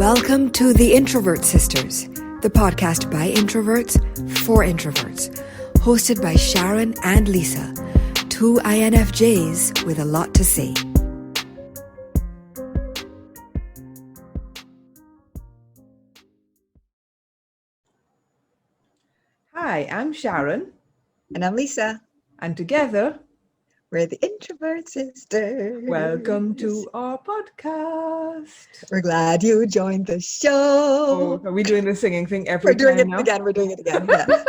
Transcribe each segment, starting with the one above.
Welcome to the Introvert Sisters, the podcast by introverts for introverts, hosted by Sharon and Lisa, two INFJs with a lot to say. Hi, I'm Sharon. And I'm Lisa. And together, we're the Introvert Sisters. Welcome to our podcast. We're glad you joined the show. Oh, are we doing the singing thing every time now? We're doing it again. Yes.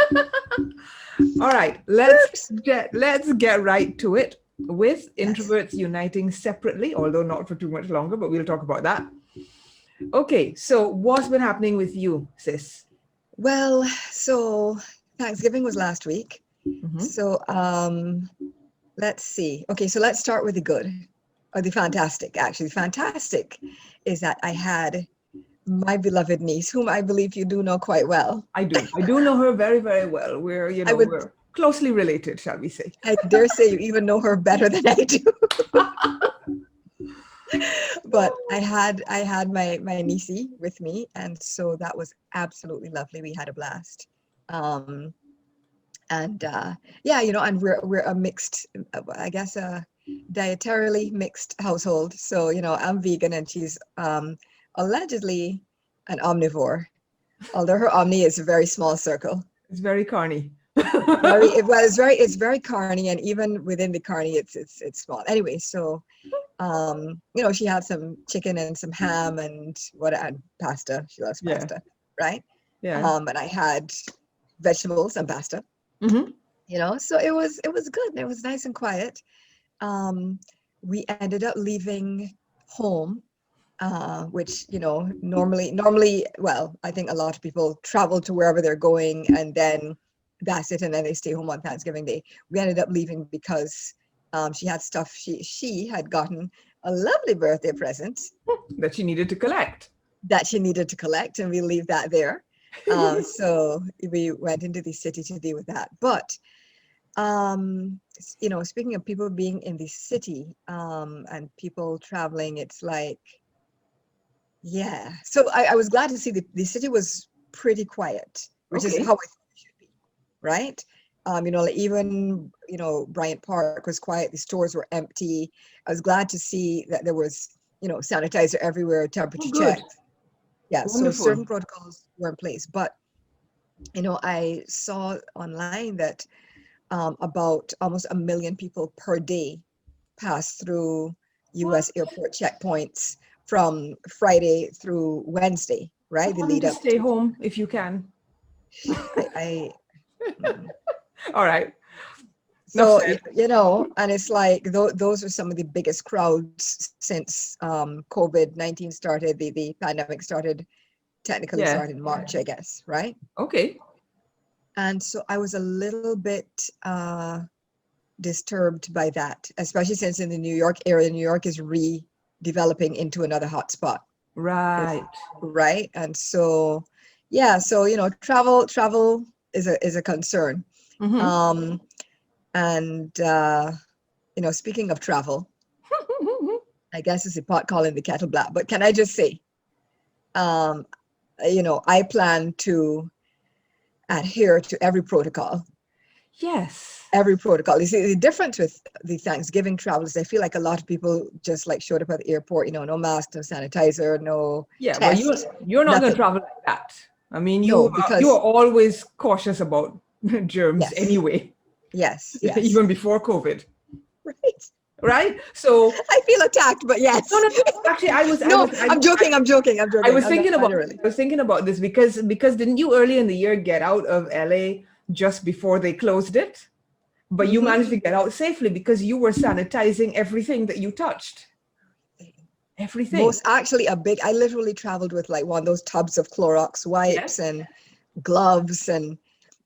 All right, let's get right to it with introverts uniting separately, although not for too much longer, but we'll talk about that. Okay, so what's been happening with you, sis? Well, so Thanksgiving was last week. Mm-hmm. So let's see. Okay, so let's start with the good, or the fantastic. Actually, the fantastic is that I had my beloved niece, whom I believe you do know quite well. I do know her very, very well. We're closely related, shall we say. I dare say you even know her better than I do. But I had my niecey with me, and so that was absolutely lovely. We had a blast. And we're a mixed, I guess, a dietarily mixed household. So, I'm vegan and she's allegedly an omnivore, although her omni is a very small circle. It's very carny. It's very carny, and even within the carny, it's small. Anyway, so she had some chicken and some ham and pasta. She loves pasta, right? Yeah. And I had vegetables and pasta. Mm-hmm. So it was good. It was nice and quiet. We ended up leaving home, which, normally, well, I think a lot of people travel to wherever they're going and then that's it. And then they stay home on Thanksgiving Day. We ended up leaving because she had stuff. She had gotten a lovely birthday present that she needed to collect. And we leave that there. So we went into the city to deal with that. But, speaking of people being in the city and people traveling, it's like, yeah. So I was glad to see the city was pretty quiet, which is how it should be, right? Even Bryant Park was quiet. The stores were empty. I was glad to see that there was, sanitizer everywhere, temperature checks. Yeah, wonderful. So certain protocols were in place, but I saw online that about almost 1 million people per day pass through U.S. airport checkpoints from Friday through Wednesday, right? The lead up. Stay home if you can. All right. So, and it's like those are some of the biggest crowds since COVID-19 started, the pandemic started, technically started in March, I guess, right? Okay. And so I was a little bit disturbed by that, especially since in the New York area, New York is redeveloping into another hotspot. Right. Right. And so, travel is a concern. Mm-hmm. And, speaking of travel, I guess it's a pot calling the kettle black, but can I just say, I plan to adhere to every protocol. Yes. Every protocol. You see, the difference with the Thanksgiving travel is I feel like a lot of people just like showed up at the airport, no mask, no sanitizer, no test. But you're not going to travel like that. I mean, you are always cautious about germs anyway. Yes. Even before COVID. Right. So I feel attacked, but yes. No. Actually, I'm joking. I was thinking about this because didn't you early in the year get out of LA just before they closed it? But you managed to get out safely because you were sanitizing everything that you touched. Everything. I literally traveled with like one of those tubs of Clorox wipes and gloves and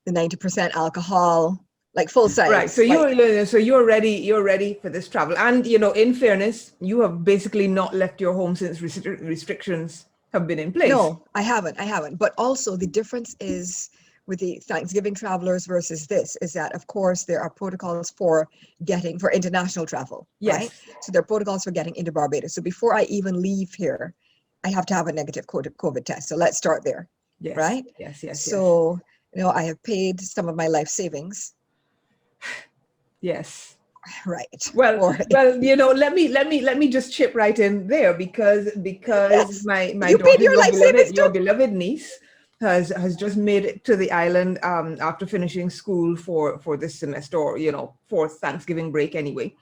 the 90% alcohol. Like full size. Right. So you're ready for this travel. And, in fairness, you have basically not left your home since restrictions have been in place. No, I haven't. But also the difference is with the Thanksgiving travelers versus this is that, of course, there are protocols for international travel, right? So there are protocols for getting into Barbados. So before I even leave here, I have to have a negative COVID test. So let's start there. Yes. Right? Yes. So, I have paid some of my life savings. Yes. Right. Well, let me just chip right in there because Yes. my You paid daughter, your life savings your too? beloved niece, has just made it to the island after finishing school for this semester, or for Thanksgiving break anyway.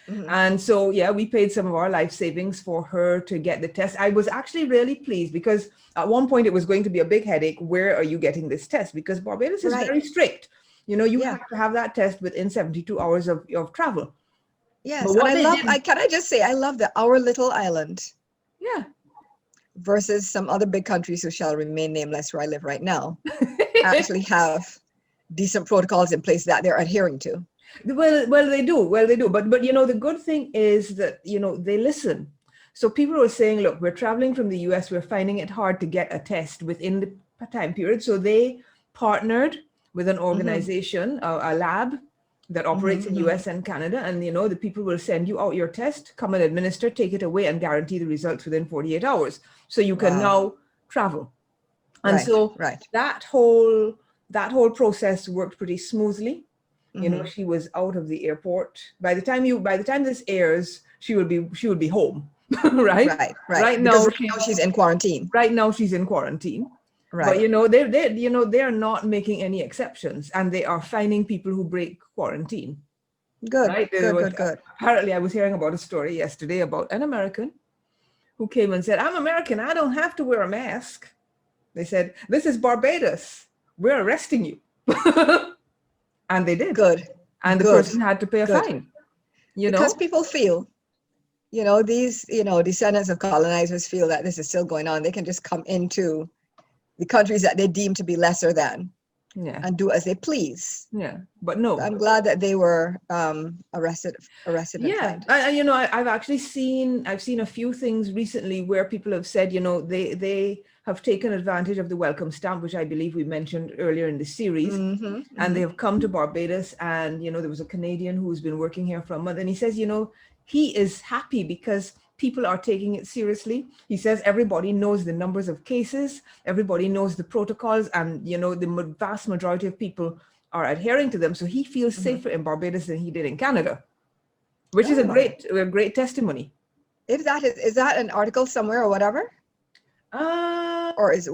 Mm-hmm. And so we paid some of our life savings for her to get the test. I was actually really pleased because at one point it was going to be a big headache. Where are you getting this test? Because Barbados is very strict. You have to have that test within 72 hours of travel. Yes, and can I just say, I love that our little island. Yeah. Versus some other big countries who shall remain nameless where I live right now, actually have decent protocols in place that they're adhering to. Well, they do. But the good thing is that, they listen. So people were saying, look, we're traveling from the US, we're finding it hard to get a test within the time period. So they partnered with an organization, a lab that operates in US and Canada. And, the people will send you out your test, come and administer, take it away and guarantee the results within 48 hours. So you can now travel. And that whole process worked pretty smoothly. She was out of the airport. By the time this airs, she will be home. Right. Right now she's in quarantine. Right now she's in quarantine. Right. But they're not making any exceptions, and they are finding people who break quarantine. Good. Right? Good. Apparently, I was hearing about a story yesterday about an American who came and said, "I'm American. I don't have to wear a mask." They said, "This is Barbados. We're arresting you." And they did. Good. And the person had to pay a fine. Because people feel, these, descendants of colonizers feel that this is still going on. They can just come into the countries that they deem to be lesser than and do as they please. Yeah, but no. I'm glad that they were arrested. Yeah, and I've actually seen a few things recently where people have said, they have taken advantage of the welcome stamp, which I believe we mentioned earlier in the series, and they have come to Barbados. And there was a Canadian who's been working here for a month, and he says, he is happy because people are taking it seriously. He says everybody knows the numbers of cases, everybody knows the protocols, and the vast majority of people are adhering to them. So he feels safer in Barbados than he did in Canada, which is a great testimony. Is that an article somewhere or whatever? Or is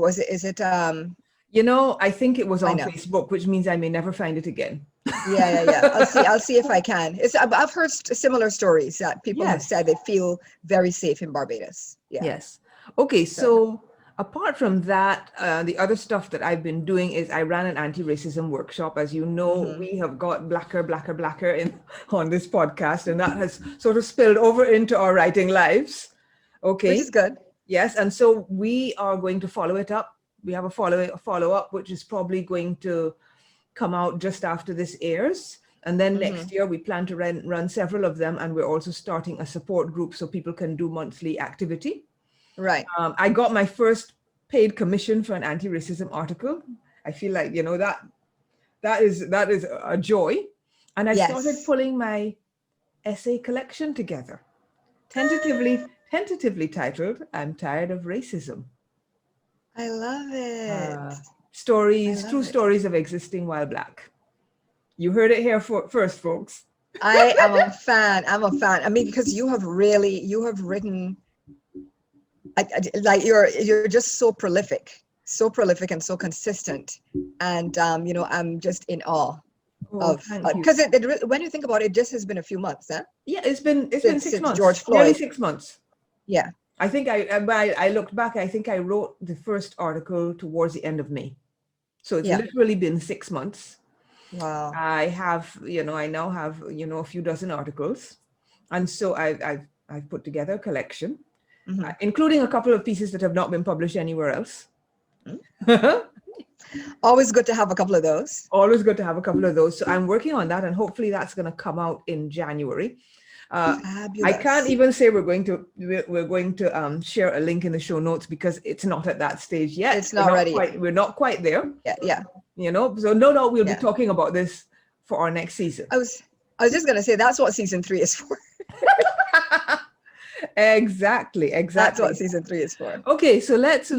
it? I think it was on Facebook, which means I may never find it again. Yeah. I'll see if I can. I've heard similar stories that people have said they feel very safe in Barbados. Yeah. Yes. Okay. So apart from that, the other stuff that I've been doing is I ran an anti-racism workshop. As you know, we have got blacker on this podcast, and that has sort of spilled over into our writing lives. Okay. Which is good. Yes. And so we are going to follow it up. We have a follow-up, which is probably going to come out just after this airs. And then next year, we plan to run several of them. And we're also starting a support group so people can do monthly activity. Right. I got my first paid commission for an anti-racism article. I feel like, that is a joy. And I started pulling my essay collection together. Tentatively titled, "I'm Tired of Racism." I love it. True stories of existing while Black. You heard it here first, folks. I am a fan. I mean, because you have written, like you're just so prolific and so consistent. And, I'm just in awe of, because when you think about it, it just has been a few months, huh? Yeah, it's been 6 months. George Floyd. Nearly 6 months. Yeah. I think I looked back, I think I wrote the first article towards the end of May. So it's literally been 6 months. Wow. I now have, a few dozen articles. And so I've put together a collection, including a couple of pieces that have not been published anywhere else. Always good to have a couple of those. So I'm working on that, and hopefully that's going to come out in January. I can't even say we're going to share a link in the show notes because it's not at that stage yet. It's not ready. We're not quite there. Yeah. So no doubt we'll be talking about this for our next season. I was just gonna say that's what season 3 is for. Exactly. That's what season 3 is for. Okay, so let's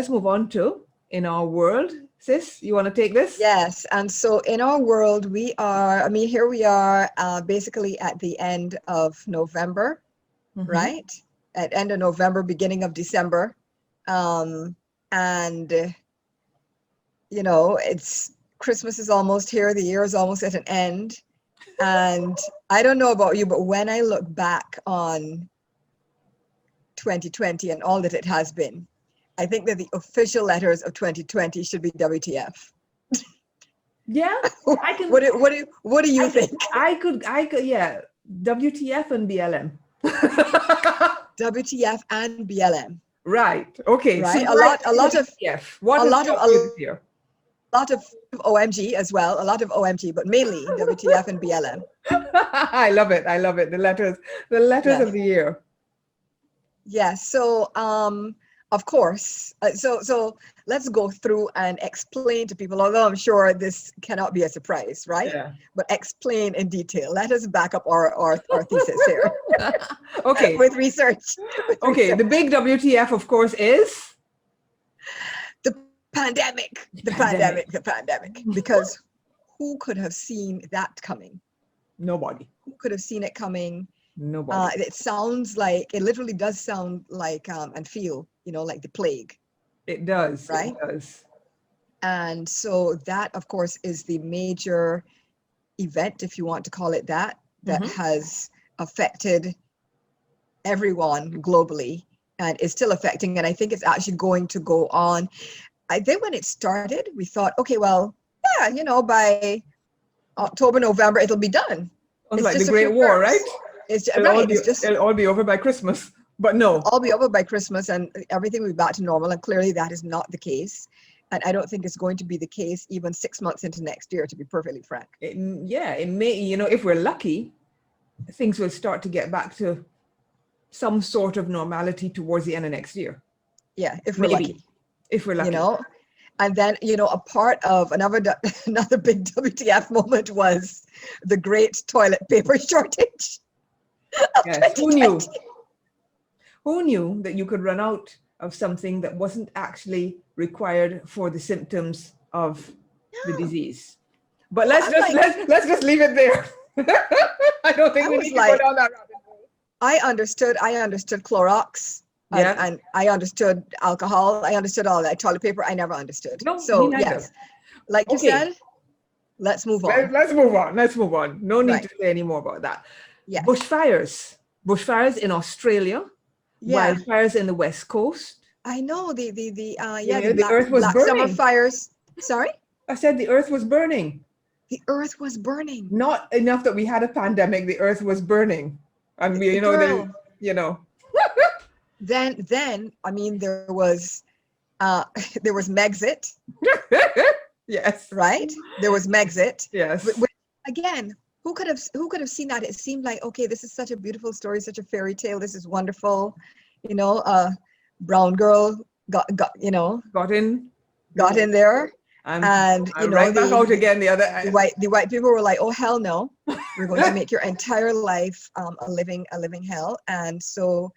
move on to In Our World. Sis, you want to take this? Yes, and so in our world, here we are basically at the end of November, right? At end of November, beginning of December. And it's Christmas is almost here. The year is almost at an end. And I don't know about you, but when I look back on 2020 and all that it has been, I think that the official letters of 2020 should be WTF. Yeah, I can. What do you think? I could, yeah. WTF and BLM. WTF and BLM. Right. Okay. Right. So a lot of OMG as well. A lot of OMG, but mainly WTF and BLM. I love it. The letters of the year. Yes. So, of course. So let's go through and explain to people, although I'm sure this cannot be a surprise, right? Yeah. But explain in detail. Let us back up our thesis here. Okay. With research. Okay. The big WTF, of course, is the pandemic. The pandemic. Because who could have seen that coming? Nobody. Who could have seen it coming? Nobody. It literally does sound like and feel, like the plague. It does. Right? It does. And so that, of course, is the major event, if you want to call it that has affected everyone globally and is still affecting. And I think it's actually going to go on. I think when it started, we thought, okay, well, yeah, by October, November, it'll be done. It's like the Great War, right? It'll all be over by Christmas, but no. All be over by Christmas and everything will be back to normal. And clearly that is not the case. And I don't think it's going to be the case even 6 months into next year, to be perfectly frank. It may, if we're lucky, things will start to get back to some sort of normality towards the end of next year. Yeah, if we're lucky. If we're lucky. And then, a part of another big WTF moment was the great toilet paper shortage. Yes. Who knew that you could run out of something that wasn't actually required for the symptoms of the disease? But let's just leave it there. I don't think we need to go down that rabbit hole. I understood Clorox. Yeah. And I understood alcohol. I understood all that. Toilet paper, I never understood. No, so yes, like you said, let's move on. Let's move on. No need to say any more about that. Yes. Bushfires in Australia. Yeah. Wildfires in the West Coast. I know the earth was burning. Summer fires. Sorry? I said the earth was burning. The earth was burning. Not enough that we had a pandemic. The earth was burning, and we, Then I mean there was Megxit. Yes. Right? There was Megxit. Yes. But again, who could have seen that? It seemed like, okay, this is such a beautiful story, such a fairy tale. This is wonderful. Brown girl got in there. And right back out again. The white people were like, oh hell no, we're going to make your entire life a living hell. And so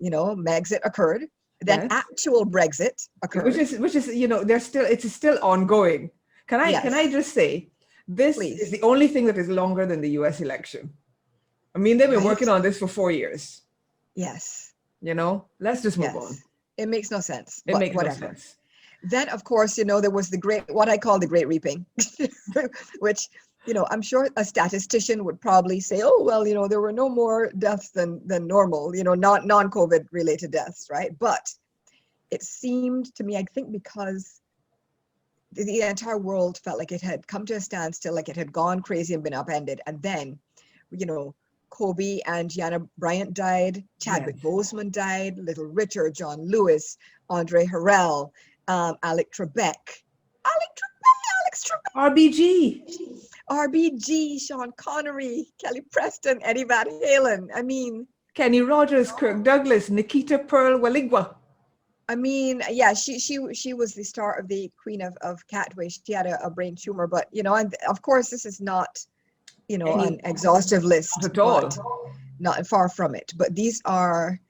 Megxit occurred. Then actual Brexit occurred, which is it's still ongoing. Can I just say, this is the only thing that is longer than the U.S. election. I mean, they've been working on this for 4 years. Yes. Let's just move on. It makes no sense. It makes no sense. Then, of course, there was what I call the Great Reaping, which, I'm sure a statistician would probably say, oh, well, there were no more deaths than normal, not non-COVID related deaths, right? But it seemed to me, I think because the entire world felt like it had come to a standstill, like it had gone crazy and been upended. And then, Kobe and Gianna Bryant died, Chadwick Boseman died, Little Richard, John Lewis, Andre Harrell, Alex Trebek, RBG, Sean Connery, Kelly Preston, Eddie Van Halen. I mean, Kenny Rogers, Kirk Douglas, Nikita Pearl Waligwa. I mean, yeah, she was the star of the Queen of Catway. She had a brain tumor, but and of course this is not an exhaustive list at all. not far from it. But these are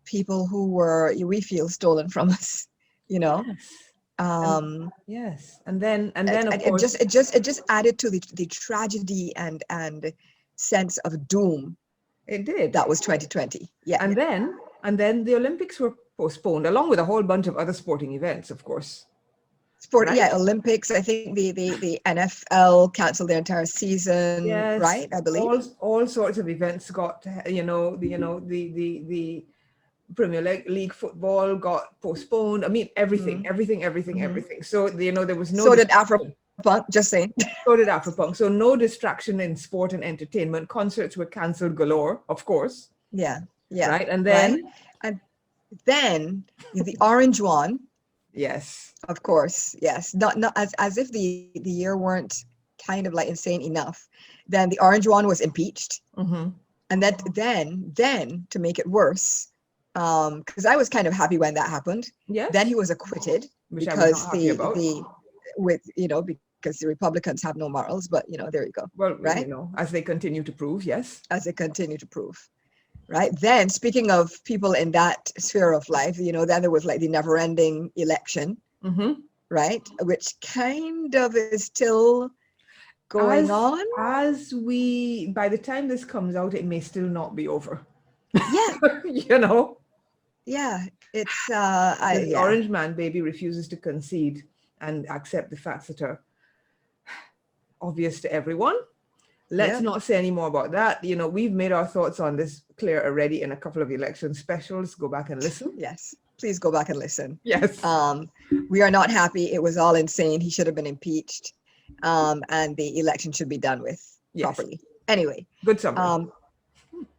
people who we feel stolen from us, you know. Yes, and then of It course just added to the tragedy and sense of doom. it did. That was 2020. Yeah. And then the Olympics were postponed, along with a whole bunch of other sporting events, of course. Sport, right? yeah, Olympics. I think the NFL canceled their entire season, Yes, right? I believe all sorts of events got, the Premier League football got postponed. I mean, everything. So, there was no. So did Afropunk, just saying. So did Afropunk. So no distraction in sport and entertainment. Concerts were canceled galore, of course. Yeah. Right, and then. Right? And then the orange one. Yes. Of course, yes. Not as if the year weren't kind of like insane enough. Then the orange one was impeached, and then to make it worse, because I was kind of happy when that happened. Yeah. Then he was acquitted because because the Republicans have no morals. But there you go. Well, right. As they continue to prove, yes. As they continue to prove. Right. Then, speaking of people in that sphere of life, then there was like the never-ending election, right, which kind of is still going on. By the time this comes out, it may still not be over. Yeah. Yeah, it's the orange man baby refuses to concede and accept the facts that are obvious to everyone. Let's not say any more about that. We've made our thoughts on this clear already in a couple of election specials. Go back and listen. Yes, please go back and listen. Yes. We are not happy. It was all insane. He should have been impeached, and the election should be done with properly. Anyway, good summary.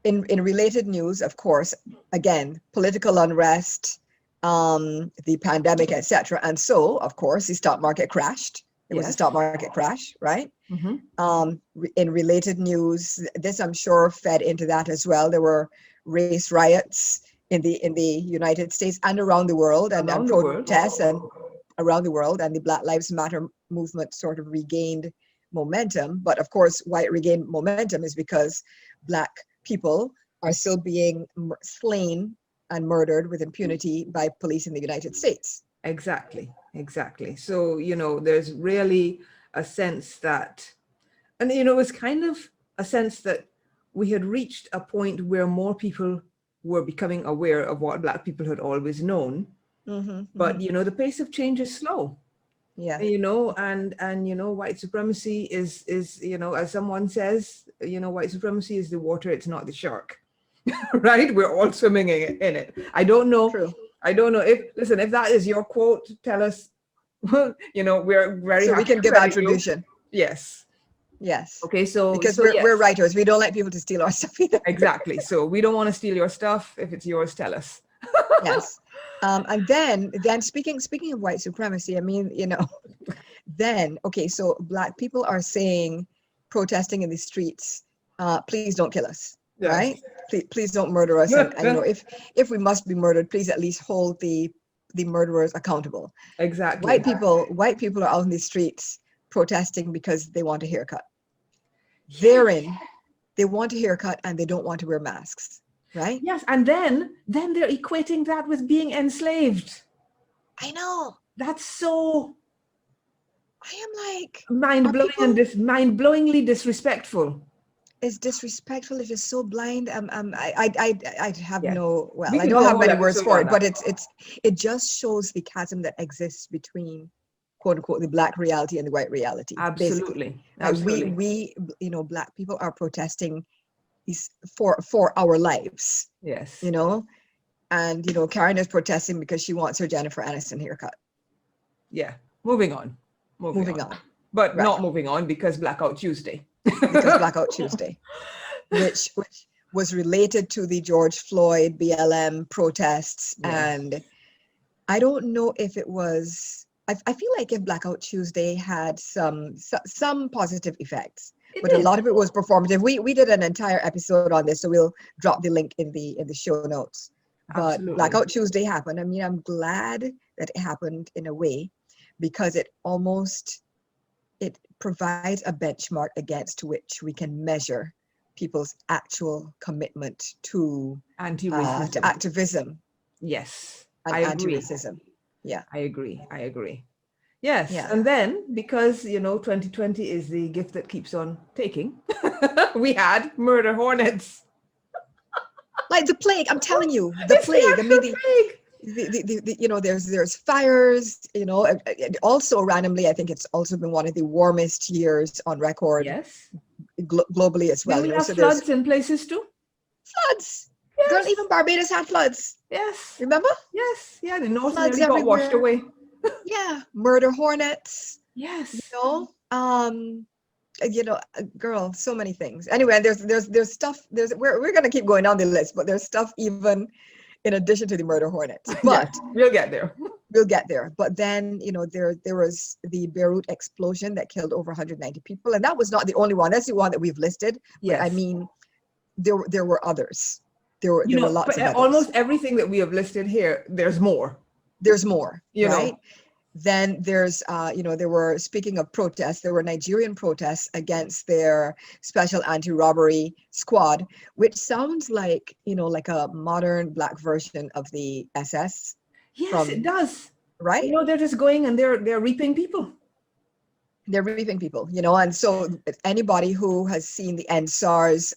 In related news, of course, again, political unrest, the pandemic, etc., and so, of course, the stock market crashed. It was a stock market crash, right? In related news, this I'm sure fed into that as well. There were race riots in the United States and around the world, and protests and around the world, and the Black Lives Matter movement sort of regained momentum. But of course, why it regained momentum is because Black people are still being slain and murdered with impunity by police in the United States. Exactly. So, there's really a sense that, and, it was kind of a sense that we had reached a point where more people were becoming aware of what Black people had always known. But, the pace of change is slow. Yeah. And white supremacy is, as someone says, white supremacy is the water, it's not the shark. Right? We're all swimming in it. I don't know. True. I don't know if that is your quote, tell us. We're very so we can give attribution. Yes. Okay, so because we're writers, we don't like people to steal our stuff either. Exactly. So we don't want to steal your stuff. If it's yours, tell us. Yes. And then speaking of white supremacy, I mean, then so Black people are saying, protesting in the streets, please don't kill us. Yes. Right? Please don't murder us. And if we must be murdered, please at least hold the murderers accountable. Exactly. White people are out in the streets protesting because they want a haircut. They want a haircut and they don't want to wear masks. Right? Yes, and then they're equating that with being enslaved. I know. That's so. I am like mind-blowing and mind-blowingly disrespectful. It's disrespectful. It is so blind. I have no. Well, I don't have many words for it, but it just shows the chasm that exists between, quote unquote, the Black reality and the white reality. Absolutely. We Black people are protesting for our lives. Yes. And Karen is protesting because she wants her Jennifer Aniston haircut. Yeah. Moving on. But not moving on because Blackout Tuesday. which was related to the George Floyd BLM protests. Yes. And I don't know if it was. I feel like if Blackout Tuesday had some positive effects. But a lot of it was performative. We did an entire episode on this, so we'll drop the link in the show notes. But absolutely. Blackout Tuesday happened. I mean, I'm glad that it happened in a way because it provides a benchmark against which we can measure people's actual commitment to Anti-racism. activism Yes, and I agree. anti-racism. Yeah. I agree. Yes. Yeah. And then, because, 2020 is the gift that keeps on taking, we had murder hornets. Like the plague, I'm telling you, the plague. I mean, plague. There's fires, also randomly, I think it's also been one of the warmest years on record. Yes. Globally as well. Did we have floods in places too? Floods. Yes. Girl, even Barbados had floods. Yes. Remember? Yes. Yeah, the north Floods nearly got washed everywhere. away. Yeah. Murder hornets. Yes. Girl, so many things. Anyway, there's stuff, we're gonna keep going down the list, but there's stuff even in addition to the murder hornets. But we'll get there. We'll get there. But then, there was the Beirut explosion that killed over 190 people. And that was not the only one. That's the one that we've listed. Yes. But I mean, there were others. There were lots of others. Almost everything that we have listed here, there's more. There's more, right? know. Then there's, there were, speaking of protests, there were Nigerian protests against their special anti-robbery squad, which sounds like, like a modern Black version of the SS. Yes, it does. Right? They're just going and they're reaping people. They're reaping people, and so anybody who has seen the End SARS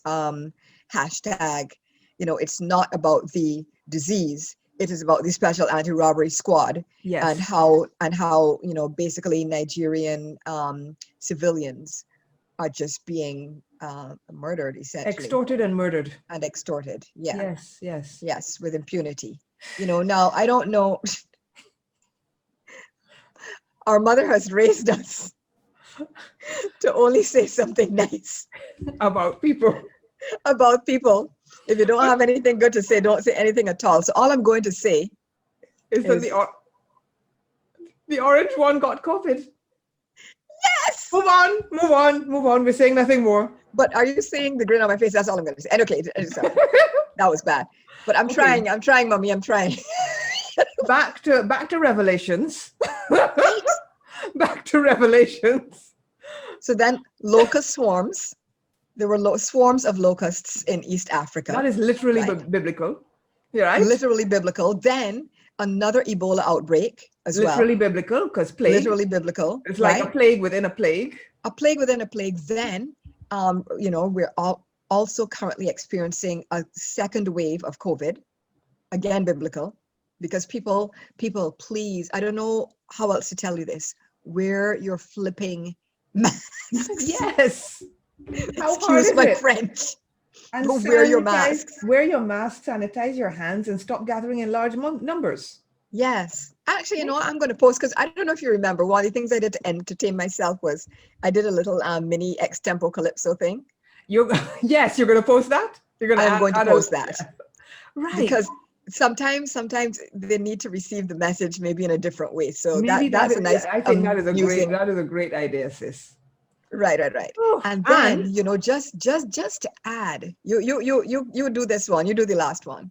hashtag, it's not about the disease. It is about the special anti-robbery squad. Yes. and how basically Nigerian civilians are just being murdered, essentially. Extorted and murdered. And extorted. Yeah. Yes, with impunity. Now I don't know. Our mother has raised us to only say something nice about people. If you don't have anything good to say, don't say anything at all. So all I'm going to say is that the orange one got COVID. Yes. Move on. We're saying nothing more. But are you seeing the grin on my face? That's all I'm going to say. And okay, sorry. That was bad. But I'm trying, mommy. I'm trying. Back to Revelations. Right? Back to Revelations. So then locust swarms. There were swarms of locusts in East Africa. That is literally biblical. Yeah, right? Literally biblical. Then another Ebola outbreak as well. Literally biblical, because plague. Literally biblical. It's like a plague within a plague. A plague within a plague. Then, we're also currently experiencing a second wave of COVID. Again, biblical. Because people, please, I don't know how else to tell you this. Wear your flipping masks. Yes. Excuse my French. And but wear your masks. Wear your mask, sanitize your hands, and stop gathering in large numbers. Yes. Actually, I'm going to post, because I don't know if you remember, one of the things I did to entertain myself was I did a little mini extempo calypso thing. Yes, you're going to post that? I'm going to post that. Yeah. Right. Because sometimes they need to receive the message maybe in a different way. So maybe that's a nice. I think that is a great idea, sis. Right. Oh, and then just to add, you do this one. You do the last one.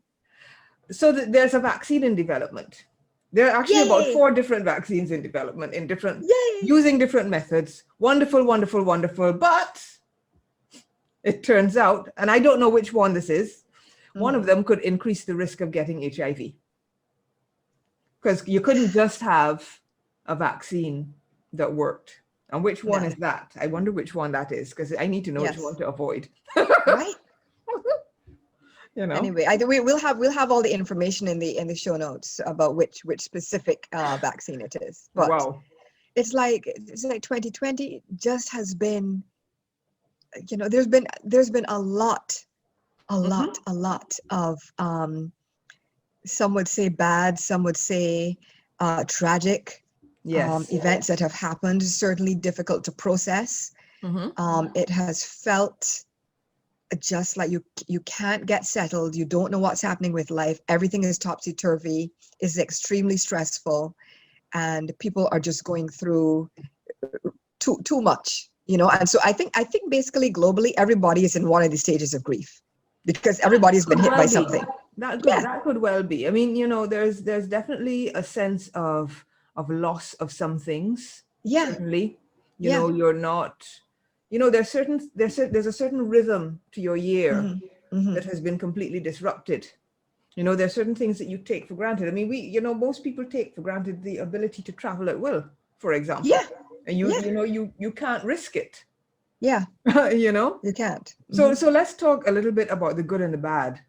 So there's a vaccine in development. There are actually about 4 different vaccines in development using different methods. Wonderful. But it turns out, and I don't know which one this is, one of them could increase the risk of getting HIV. Because you couldn't just have a vaccine that worked. And which one is that? I wonder which one that is, because I need to know which one to avoid. Right. Anyway, we'll have all the information in the show notes about which specific vaccine it is. But wow. It's like 2020 just has been, there's been a lot of some would say bad, some would say tragic events that have happened. Certainly difficult to process. It has felt just like you can't get settled. You don't know what's happening with life. Everything is topsy-turvy. It's extremely stressful, and people are just going through too much, And so I think basically globally everybody is in one of the stages of grief, because everybody's been hit by something. That could well be. I mean, there's definitely a sense of loss of some things. Yeah. Certainly. You're not there's a certain rhythm to your year that has been completely disrupted. There are certain things that you take for granted. I mean, most people take for granted the ability to travel at will, for example. Yeah. And you can't risk it. Yeah. You can't. So let's talk a little bit about the good and the bad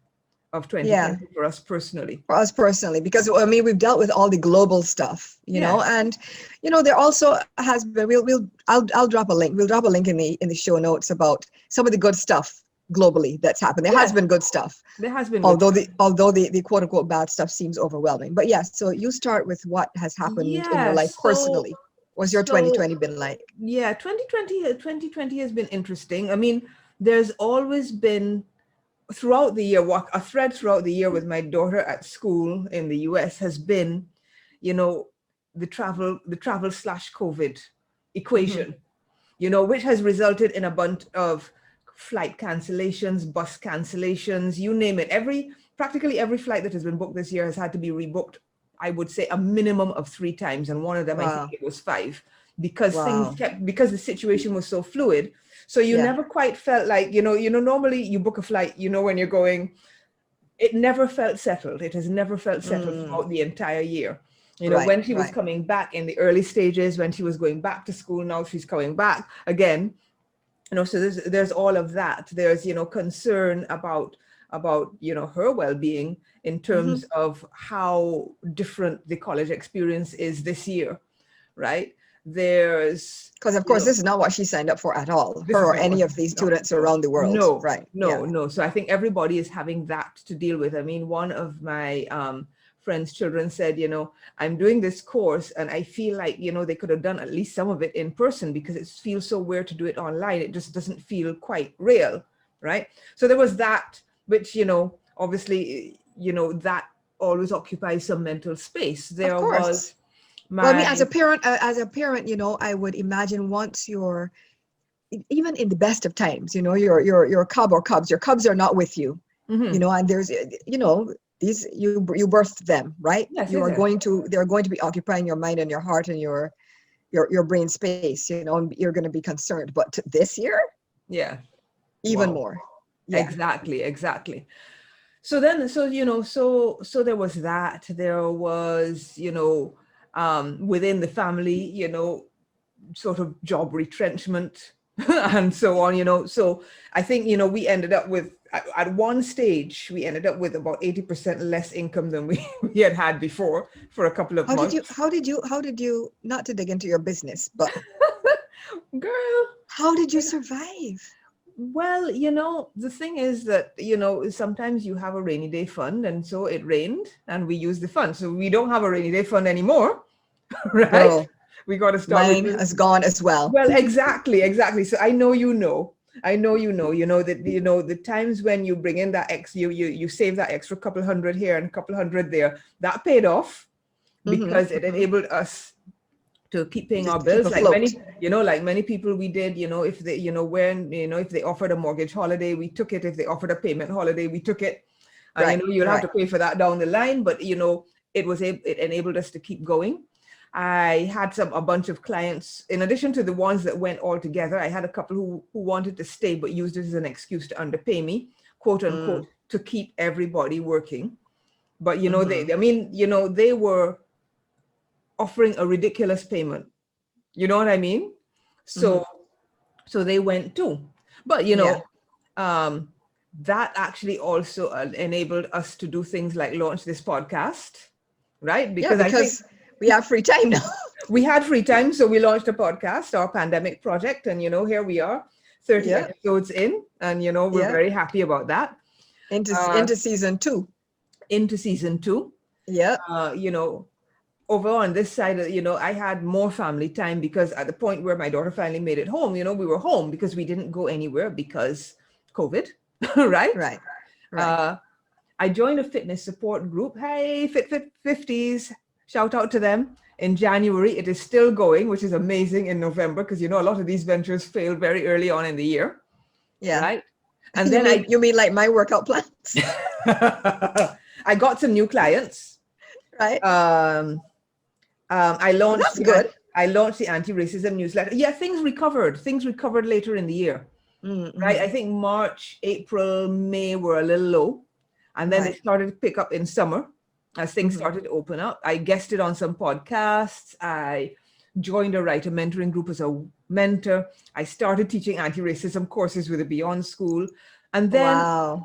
of 2020 for us personally. For us personally, because I mean, we've dealt with all the global stuff, and there also has been. I'll drop a link. We'll drop a link in the show notes about some of the good stuff globally that's happened. There has been good stuff. There has been, although the quote unquote bad stuff seems overwhelming. But yes, so you start with what has happened in your life personally. What's your 2020 been like? Yeah, 2020 has been interesting. I mean, there's always been throughout the year, a thread throughout the year with my daughter at school in the US has been, the travel / COVID equation, which has resulted in a bunch of flight cancellations, bus cancellations, you name it. Practically every flight that has been booked this year has had to be rebooked, I would say a minimum of 3 times. And one of them, I think it was 5, because because the situation was so fluid. So you never quite felt like, normally you book a flight, when you're going, it never felt settled. It has never felt settled throughout the entire year. When she was coming back in the early stages, when she was going back to school, now she's coming back again. So there's all of that. There's, concern about her well-being in terms of how different the college experience is this year, right? Because of course this is not what she signed up for at all, her or any of these students around the world. No. So I think everybody is having that to deal with. I mean, one of my friend's children said, I'm doing this course and I feel like, they could have done at least some of it in person, because it feels so weird to do it online. It just doesn't feel quite real, right? So there was that, which, obviously, that always occupies some mental space. There was I mean, as a parent, I would imagine once you're, even in the best of times, your cub or cubs, your cubs are not with you, and there's, these, you birthed them, right? Yes, they're going to be occupying your mind and your heart and your brain space, and you're going to be concerned. But this year, even more. Yeah. Exactly. So then, so there was that. There was, within the family, sort of job retrenchment and so on, so I think, we ended up with, at one stage, we ended up with about 80% less income than we had before for a couple of months. How did you, not to dig into your business, but girl, how did you survive? Well, the thing is that, sometimes you have a rainy day fund, and so it rained and we used the fund. So we don't have a rainy day fund anymore, right? Well, we got to start. Mine has gone as well. Well, exactly. So I know that, the times when you bring in that you save that extra couple hundred here and a couple hundred there, that paid off because it enabled us to keep paying our bills, like many people we did, if they, if they offered a mortgage holiday, we took it. If they offered a payment holiday, we took it. And you'll have to pay for that down the line, but it enabled us to keep going. I had a bunch of clients, in addition to the ones that went all together. I had a couple who wanted to stay but used it as an excuse to underpay me, quote unquote, to keep everybody working. But they were offering a ridiculous payment. You know what I mean? So they went too. But that actually also enabled us to do things like launch this podcast, right? Because I think we have free time now. We had free time, so we launched a podcast, our pandemic project, and here we are, 30 episodes in, and we're very happy about that. Into season 2. Yeah. Over on this side, I had more family time, because at the point where my daughter finally made it home, we were home because we didn't go anywhere because COVID, right? Right. I joined a fitness support group. Hey, Fit 50s, shout out to them. In January, it is still going, which is amazing, in November, because a lot of these ventures failed very early on in the year. Yeah. Right. And then you mean like my workout plans? I got some new clients. Right. I launched. That's good. I launched the anti-racism newsletter. Yeah, things recovered. Things recovered later in the year, right? I think March, April, May were a little low. And then they started to pick up in summer as things started to open up. I guested on some podcasts. I joined a writer mentoring group as a mentor. I started teaching anti-racism courses with the Beyond School. And then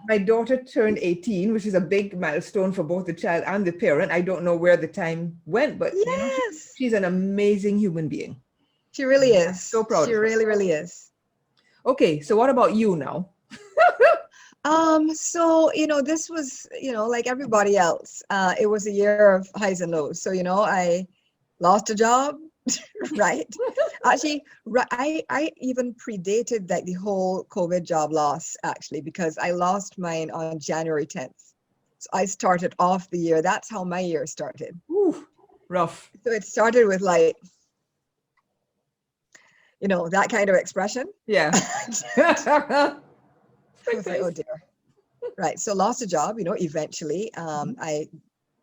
my daughter turned 18, which is a big milestone for both the child and the parent. I don't know where the time went, but you know, she's an amazing human being. She really is. So proud. She really, really is. Okay, so what about you now? So, you know, this was, you know, like everybody else, it was a year of highs and lows. So, you know, I lost a job, right? Actually, I even predated like the whole COVID job loss, actually, because I lost mine on January 10th. So I started off the year. That's how my year started. Ooh, rough. So it started with like, you know, that kind of expression. Yeah. I was like, oh dear. Right. So lost a job, you know, eventually I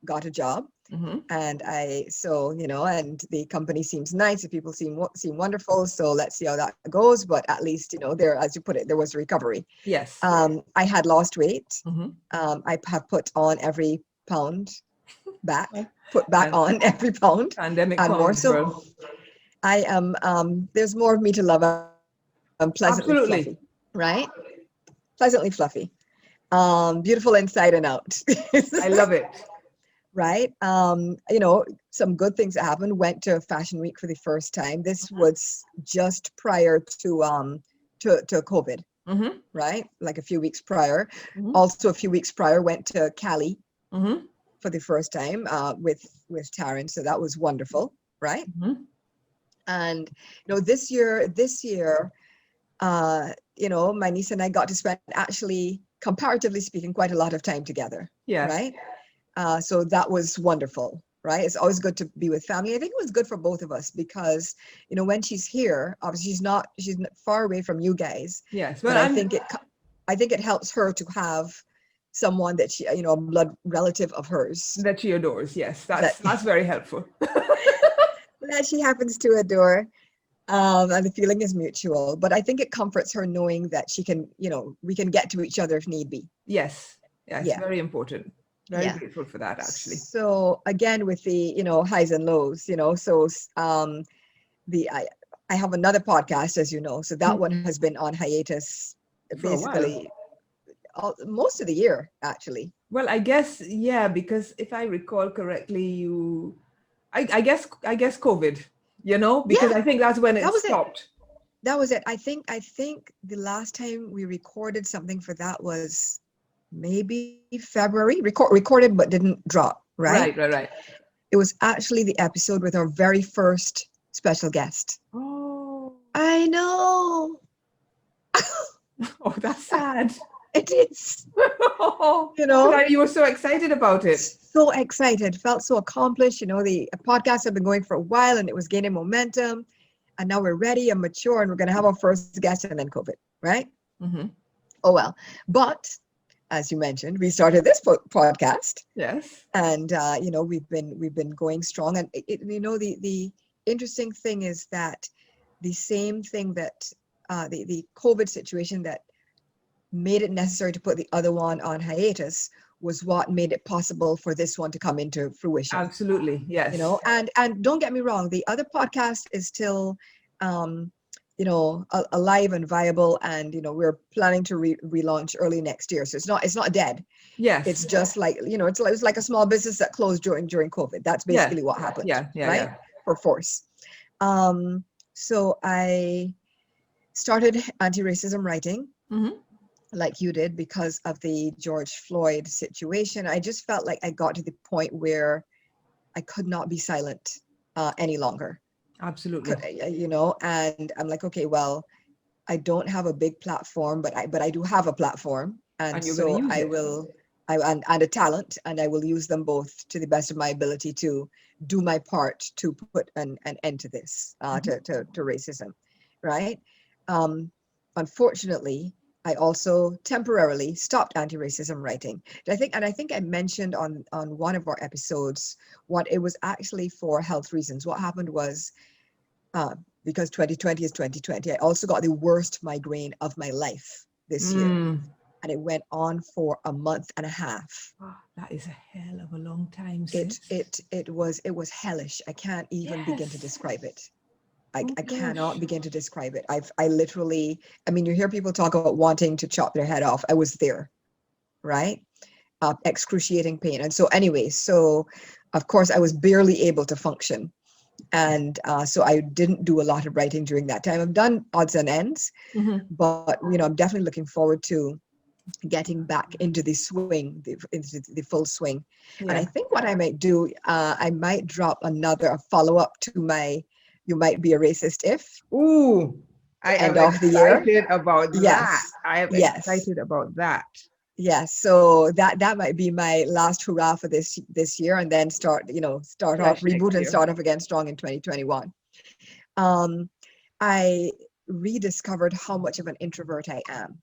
got a job and you know, and the company seems nice. The people seem wonderful. So let's see how that goes. But at least, you know, there, as you put it, there was recovery. Yes. I had lost weight. I have put on every pound back, put back on every pound. Pandemic and more. So girl. I am, there's more of me to love. I'm pleasantly fluffy, right? Pleasantly fluffy, beautiful inside and out. I love it. Right. You know, some good things that happened. Went to Fashion Week for the first time. This was just prior to COVID, right? Like a few weeks prior. Also, a few weeks prior, went to Cali for the first time with Taryn. So that was wonderful, right? And you know, this year, you know, my niece and I got to spend, actually, comparatively speaking, quite a lot of time together. Yes. Right. So that was wonderful. Right. It's always good to be with family. I think it was good for both of us because, you know, when she's here, obviously she's far away from you guys. Yes. But I think it helps her to have someone that she, you know, a blood relative of hers that she adores. Yes. That's very helpful. that she happens to adore. And the feeling is mutual, but I think it comforts her knowing that she can, you know, we can get to each other if need be. Yes. Yes. Yeah. Very important. Very grateful for that, actually. So again, with the, you know, highs and lows, you know, so I have another podcast, as you know, so that one has been on hiatus basically most of the year, actually. Well, I guess, yeah, because if I recall correctly, I guess COVID. You know, because I think that's when it stopped. That was it. I think the last time we recorded something for that was maybe February. Recorded but didn't drop. Right. It was actually the episode with our very first special guest. Oh, I know. Oh, that's sad. It is. You know, you were so excited about it. So excited, felt so accomplished. You know, the podcast had been going for a while and it was gaining momentum. And now we're ready and mature and we're going to have our first guest and then COVID, right? Oh, well. But as you mentioned, we started this podcast. Yes. And, you know, we've been going strong. And, you know, the interesting thing is that the same thing that the COVID situation that made it necessary to put the other one on hiatus was what made it possible for this one to come into fruition. Absolutely, yes. You know, and don't get me wrong, the other podcast is still, you know, alive and viable, and you know, we're planning to relaunch early next year. So it's not dead. Yes. It's just like, you know, it's like a small business that closed during COVID. That's basically what happened. Right. For force. So I started anti-racism writing. Like you did, because of the George Floyd situation. I just felt like I got to the point where I could not be silent any longer. Absolutely. You know, and I'm like, okay, well, I don't have a big platform, but I do have a platform, and so I will, and a talent, and I will use them both to the best of my ability to do my part to put an end to this, to racism, right? Unfortunately, I also temporarily stopped anti-racism writing. I think I mentioned on one of our episodes what it was actually for health reasons. What happened was because 2020 is 2020. I also got the worst migraine of my life this year. And it went on for a month and a half. Oh, that is a hell of a long time. It was hellish. I can't even begin to describe it. I cannot begin to describe it. I literally, I mean, you hear people talk about wanting to chop their head off. I was there, right? Excruciating pain. And so anyway, so of course I was barely able to function. And so I didn't do a lot of writing during that time. I've done odds and ends, but I'm definitely looking forward to getting back into the swing, into the full swing. And I think what I might do, I might drop another follow-up to my You Might Be a Racist If. Ooh, I am excited about that. I am excited about that. Yes, so that might be my last hurrah for this year, and then start off, reboot and start off again strong in 2021. I rediscovered how much of an introvert I am.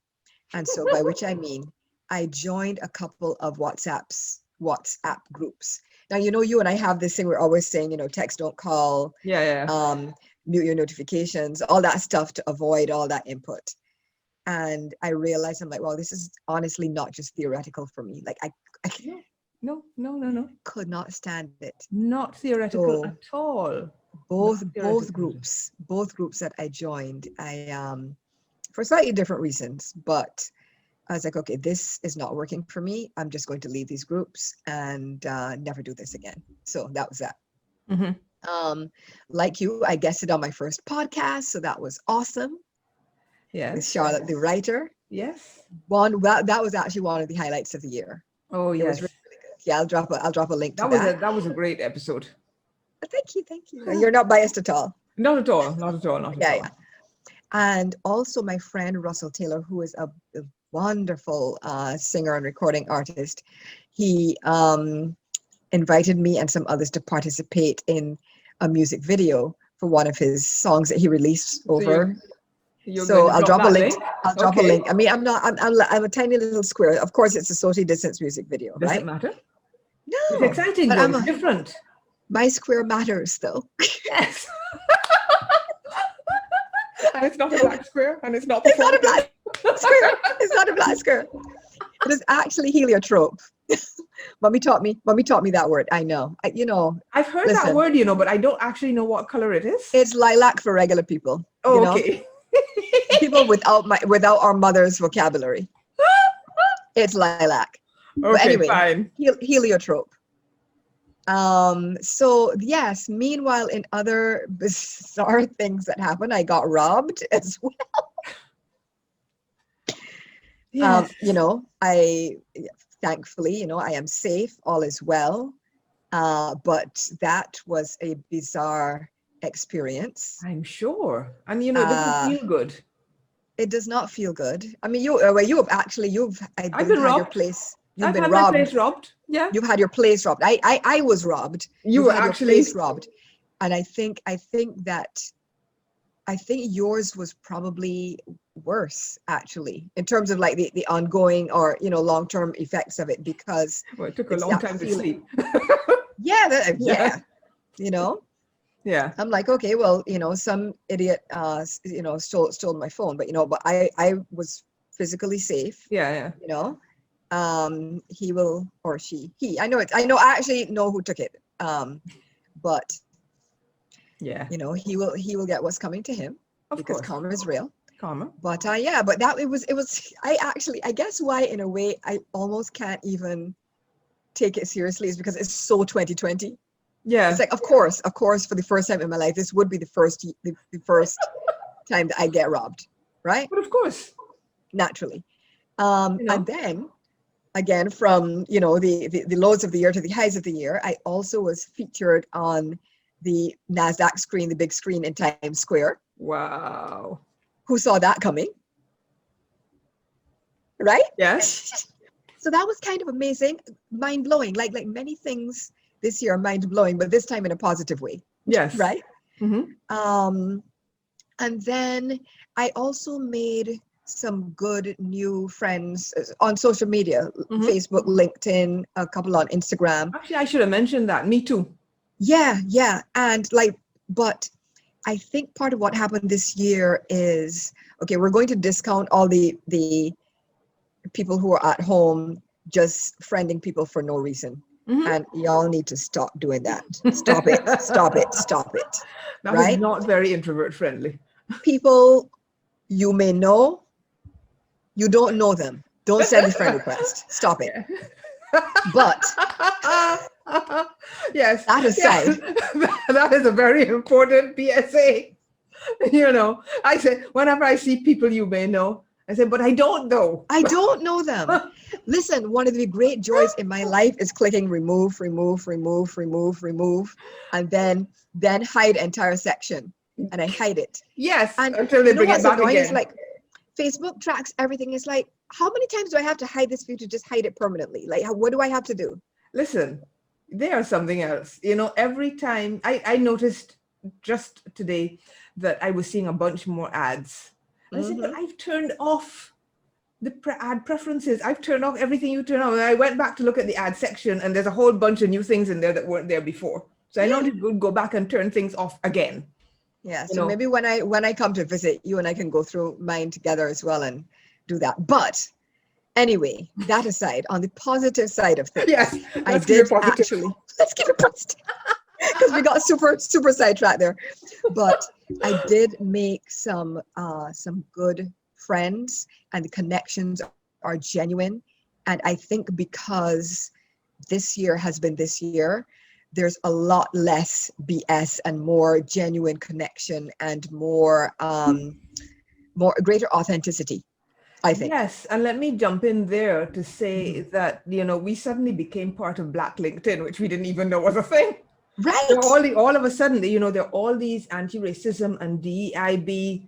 And so by which I mean, I joined a couple of WhatsApp groups. Now, you and I have this thing we're always saying, text, don't call, mute your notifications, all that stuff to avoid all that input. And I realized, I'm like, well, this is honestly not just theoretical for me. Like I No. could not stand it. Not theoretical at all. Both groups that I joined, for slightly different reasons, but I was like, okay, this is not working for me. I'm just going to leave these groups and never do this again. So that was that. Like you, I guested on my first podcast, so that was awesome. Yes. With Charlotte, the writer. Yes. That was actually one of the highlights of the year. Oh, yes. It was really, really good. Yeah, I'll drop a link to that. That was a great episode. Thank you. You're not biased at all. Not at all. Yeah. And also my friend Russell Taylor, who is a wonderful singer and recording artist, he invited me and some others to participate in a music video for one of his songs that he released over. So I'll drop a link. I'll drop a link. I mean, I'm a tiny little square. Of course, it's a socially distanced music video, right? Does it matter? No. It's exciting, but it's different. My square matters, though. Yes. And it's not a black square, and it's not a black square. It's not a black square. It is actually heliotrope. Mommy taught me that word. I know. I've heard that word, but I don't actually know what color it is. It's lilac for regular people. Oh, okay. People without our mother's vocabulary. It's lilac. Okay, but anyway, fine. Heliotrope. So yes, meanwhile, in other bizarre things that happened, I got robbed as well. Yes. Thankfully, I am safe, all is well. But that was a bizarre experience. I'm sure. And it doesn't feel good. It does not feel good. I mean, I've been robbed. Your place. I've had my place robbed. Yeah. You've had your place robbed. I was robbed. You were actually your place robbed. And I think yours was probably worse, actually, in terms of like the ongoing or long-term effects of it, because it took a long time to sleep. Yeah. Yeah. I'm like, okay, well, some idiot stole my phone, but but I was physically safe. Yeah. He will, or she, I actually know who took it. But yeah, he will get what's coming to him, because karma is real. Karma. But but that it was I guess why in a way I almost can't even take it seriously is because it's so 2020. Yeah. It's like, of course, for the first time in my life, this would be the first time that I get robbed, right? But of course. Naturally. And then, again, from, the lows of the year to the highs of the year, I also was featured on the NASDAQ screen, the big screen in Times Square. Wow. Who saw that coming? Right? Yes. So that was kind of amazing, mind-blowing, like many things this year, mind-blowing, but this time in a positive way. Yes. Right? Mm-hmm. And then I also made some good new friends on social media, Facebook, LinkedIn, a couple on Instagram. Actually, I should have mentioned that. Me too. Yeah. And but I think part of what happened this year is, okay, we're going to discount all the people who are at home just friending people for no reason. Mhm. And y'all need to stop doing that. Stop it, stop it, stop it. That is Right? not very introvert friendly. People you may know, you don't know them. Don't send a friend request. Stop it. But Yes, that aside, that is a very important PSA. You know, I say, whenever I see people you may know, I say, but I don't know. I don't know them. Listen, one of the great joys in my life is clicking remove, remove, remove, remove, remove, and then hide entire section. And I hide it. Yes, And until they you know bring it what's back annoying? again. It's like Facebook tracks everything. It's like, how many times do I have to hide this view to just hide it permanently? Like, what do I have to do? Listen, they are something else. You know, every time I noticed just today that I was seeing a bunch more ads. I said, but I've turned off the ad preferences. I've turned off everything you turn on. And I went back to look at the ad section, and there's a whole bunch of new things in there that weren't there before. So I know to go back and turn things off again. Yeah. You So know? maybe when I come to visit, you and I can go through mine together as well and do that. But anyway, that aside, on the positive side of things, Yes, I let's keep it did positive. actually, let's keep it positive, because we got super sidetracked there. But I did make some good friends, and the connections are genuine. And I think because this year has been this year, there's a lot less BS and more genuine connection and more greater authenticity, I think. Yes, and let me jump in there to say that, you know, we suddenly became part of Black LinkedIn, which we didn't even know was a thing. Right. So all of a sudden, you know, there are all these anti-racism and DEIB,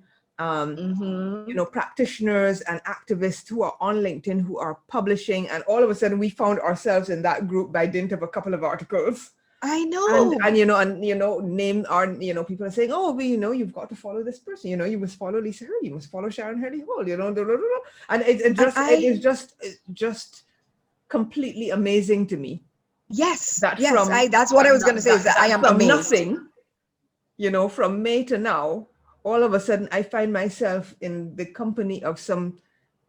you know, practitioners and activists who are on LinkedIn who are publishing, and all of a sudden we found ourselves in that group by dint of a couple of articles. I know. And name our, you know, people are saying, oh, well, you know, you've got to follow this person, you know, you must follow Lisa Hurley, you must follow Sharon Hurley Hall, you know, and it is just completely amazing to me. Yes, That yes, that's what I was going to say, is that I am from amazed. nothing, you know, from May to now, all of a sudden I find myself in the company of some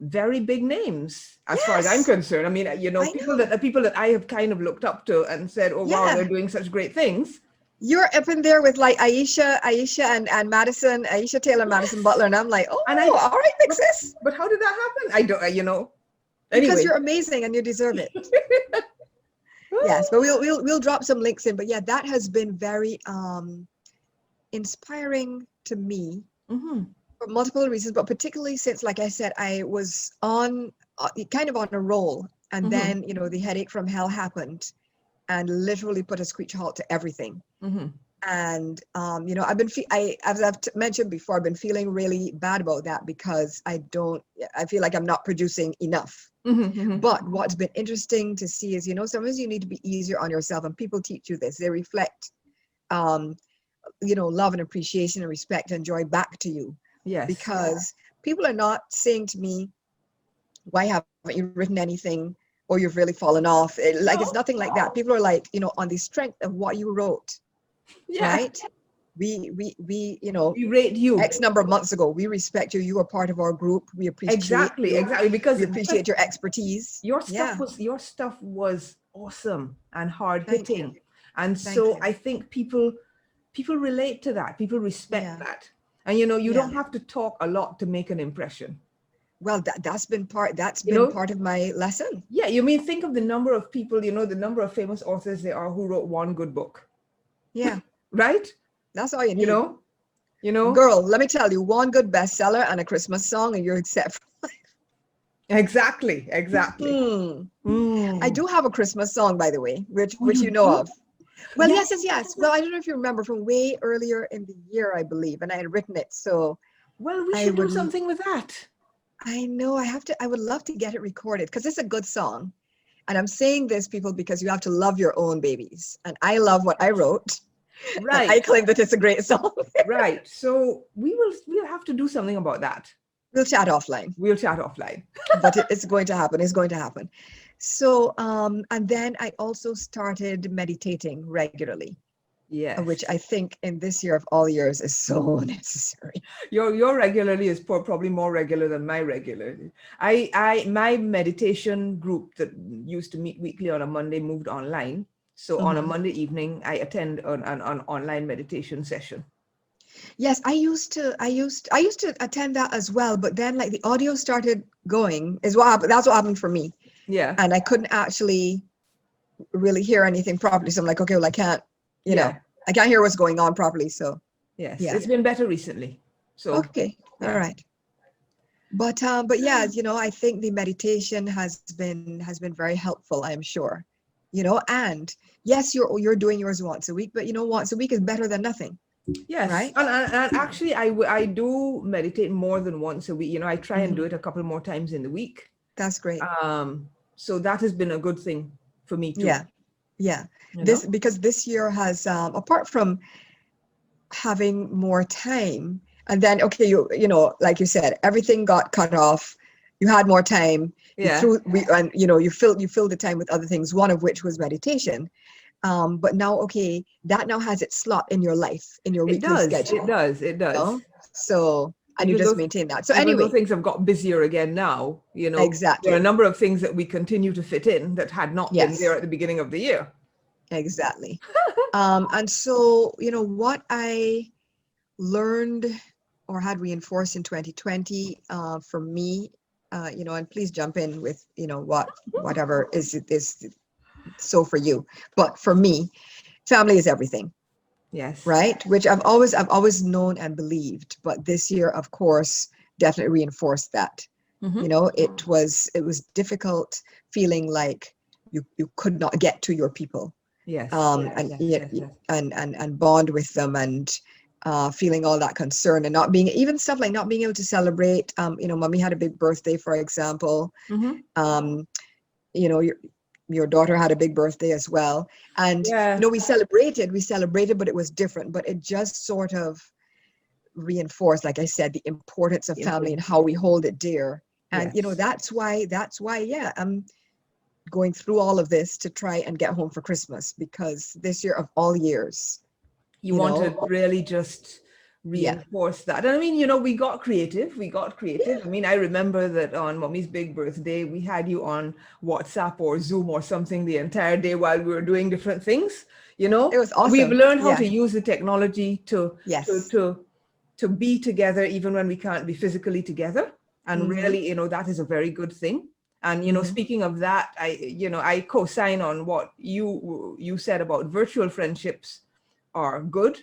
very big names, as far as I'm concerned. I mean, you know, people that I have kind of looked up to and said, oh, wow, they're doing such great things. You're up in there with like Aisha and Madison, Aisha Taylor, Madison Butler, and I'm like, oh, all right, big sis. But how did that happen? I don't, you know. Because anyway. You're amazing and you deserve it. Yes, but we'll drop some links in. But yeah, that has been very inspiring to me for multiple reasons, but particularly since, like I said, I was on kind of on a roll, and then, you know, the headache from hell happened and literally put a screech halt to everything. And you know, as I've mentioned before, I've been feeling really bad about that because I feel like I'm not producing enough. But what's been interesting to see is, you know, sometimes you need to be easier on yourself, and people teach you this. They reflect you know, love and appreciation and respect and joy back to you. Yes. Because people are not saying to me, why haven't you written anything, or you've really fallen off? It's nothing like that. People are like, you know, on the strength of what you wrote, right? We you know, we rate you X number of months ago. We respect you. You are part of our group. We appreciate exactly because we appreciate your expertise. Your stuff was awesome and hard hitting, and so I think people relate to that. People respect that, and you know, you don't have to talk a lot to make an impression. Well, that's been part of my lesson. Yeah, you mean, think of the number of people, you know, the number of famous authors there are who wrote one good book. Yeah. Right? That's all you need. You know, girl, let me tell you, one good bestseller and a Christmas song, and you're set for life. Exactly. I do have a Christmas song, by the way, which you know of. Well, yes. Well, I don't know if you remember, from way earlier in the year, I believe, and I had written it. So, well, we should do something with that. I know. I would love to get it recorded, because it's a good song. And I'm saying this, people, because you have to love your own babies. And I love what I wrote. Right. I claim that it's a great song. Right. So we'll have to do something about that. We'll chat offline. But it's going to happen. It's going to happen. So, and then I also started meditating regularly. which Yes. I think in this year of all years is so necessary. Your regularly is probably more regular than my regular. My meditation group that used to meet weekly on a Monday moved online. So on a Mhm. Monday evening, I attend an online meditation session. Yes, I used to attend that as well, but then like the audio started going is what happened. That's what happened for me. Yeah. And I couldn't actually really hear anything properly. So I'm like, okay, well, I can't, Yeah. I can't hear what's going on properly. So Yes. yeah. It's been better recently. So Okay. All yeah. right. But yeah, I think the meditation has been very helpful, I'm sure. And yes, you're doing yours once a week, but once a week is better than nothing, Yes, right? and actually, I do meditate more than once a week. I try and Hmm. do it a couple more times in the week. That's great. So that has been a good thing for me too. Yeah. Yeah. You know? Because this year has apart from having more time, and then okay, like you said, everything got cut off. You had more time. Yeah, You filled the time with other things, one of which was meditation. But now, okay, that now has its slot in your life, in your it weekly does. It schedule. does. It does. So, and you Even just though maintain that. So even though anyway, things have got busier again now, there are a exactly. number of things that we continue to fit in that had not been there Yes, at the beginning of the year. exactly. And so, what I learned or had reinforced in 2020 for me, and please jump in with, whatever is so for you. But for me, family is everything, Yes. right? Which I've always known and believed, but this year, of course, definitely reinforced that. Hmm. It was difficult feeling like you could not get to your people, Yes. and Yes. yet Yes. Yes. and bond with them, and feeling all that concern, and not being even stuff like not being able to celebrate. Mommy had a big birthday, for example. Hmm. Um, your daughter had a big birthday as well, and Yeah. we celebrated, but it was different. But it just sort of reinforced, like I said, the importance of family and how we hold it dear. And Yes. that's why, yeah, I'm going through all of this to try and get home for Christmas, because this year of all years, You you want to know, really just yeah, reinforce that. And I mean, we got creative. We got creative. I mean, I remember that on Mommy's big birthday, we had you on WhatsApp or Zoom or something the entire day while we were doing different things. it was We've awesome. learned how Yeah, to use the technology to yes. to to be together even when we can't be physically together. And Mm-hmm. really, that is a very good thing. And Mm-hmm. speaking of that, I co-sign on what you said about virtual friendships are good,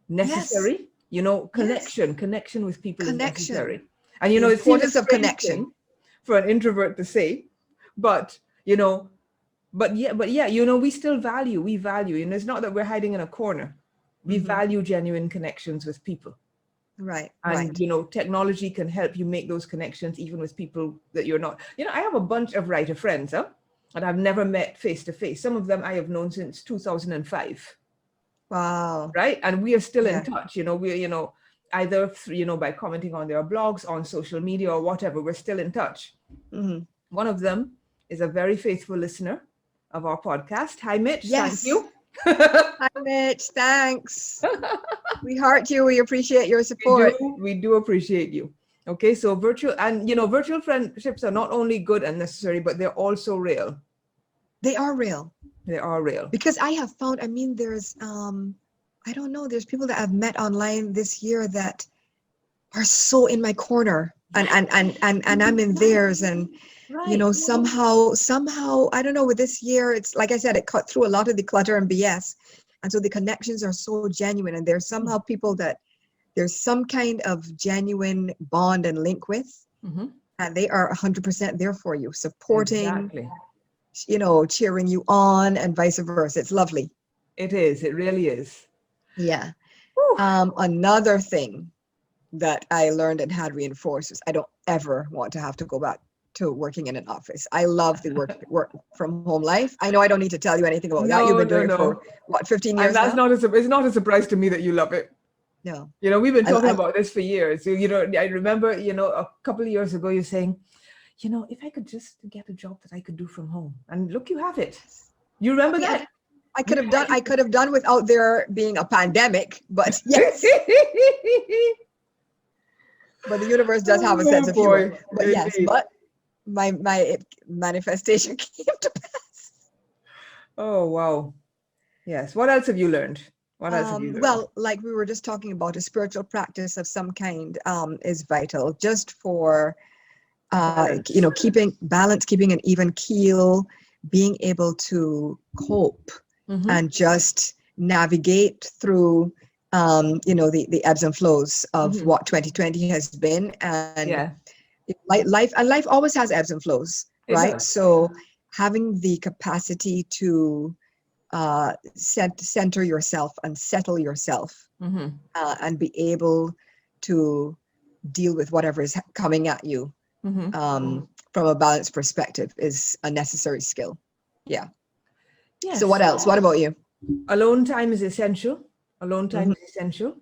Yes, necessary. yes. Connection with people is Connection, necessary. And the it seems a importance of strange connection. thing for an introvert to say, but yeah, we value, it's not that we're hiding in a corner. We Mm-hmm. value genuine connections with people. Right, And right. technology can help you make those connections even with people that you're not. I have a bunch of writer friends, and I've never met face to face. Some of them I have known since 2005, Wow. right? And we are still in Yeah. touch. We're either by commenting on their blogs, on social media, or whatever. We're still in touch. Mm-hmm. One of them is a very faithful listener of our podcast. Hi, Mitch. Thank Yes. you. Hi, Mitch. Thanks. We heart you. We appreciate your We support. do. We do appreciate you. Okay, so virtual friendships are not only good and necessary, but they're also real. They are real, They are real. because I have found, I mean, there's I don't know, there's people that I've met online this year that are so in my corner, and I'm in theirs, and Right. somehow I don't know, with this year, it's like I said, it cut through a lot of the clutter and BS, and so the connections are so genuine, and there's somehow people that there's some kind of genuine bond and link with, Mm-hmm. and they are 100% there for you, supporting, Exactly. cheering you on, and vice versa. It's lovely. It is. It really is. Yeah. Whew. Another thing that I learned and had reinforced is I don't ever want to have to go back to working in an office. I love the work from home life. I know I don't need to tell you anything about that. You've No, been no, doing it for no. what, 15 And years that's now? not it's not a surprise to me that you love it. No. We've been talking I about this for years. So, I remember, a couple of years ago, you're saying, if I could just get a job that I could do from home. And look, you have it. You oh remember yeah, that? I could have done without there being a pandemic, but yes. But the universe does have a sense of humor. But yes, but my manifestation came to pass. Oh, wow. Yes. What else have you learned? What else have you learned? Well, like we were just talking about, a spiritual practice of some kind is vital, just for keeping balance, keeping an even keel, being able to cope and just navigate through the ebbs and flows of what 2020 has been. And life always has ebbs and flows, right? So having the capacity to center yourself and settle yourself and be able to deal with whatever is coming at you from a balanced perspective is a necessary skill. Yeah. Yes. So what else? What about you? Alone time is essential. Alone time is essential.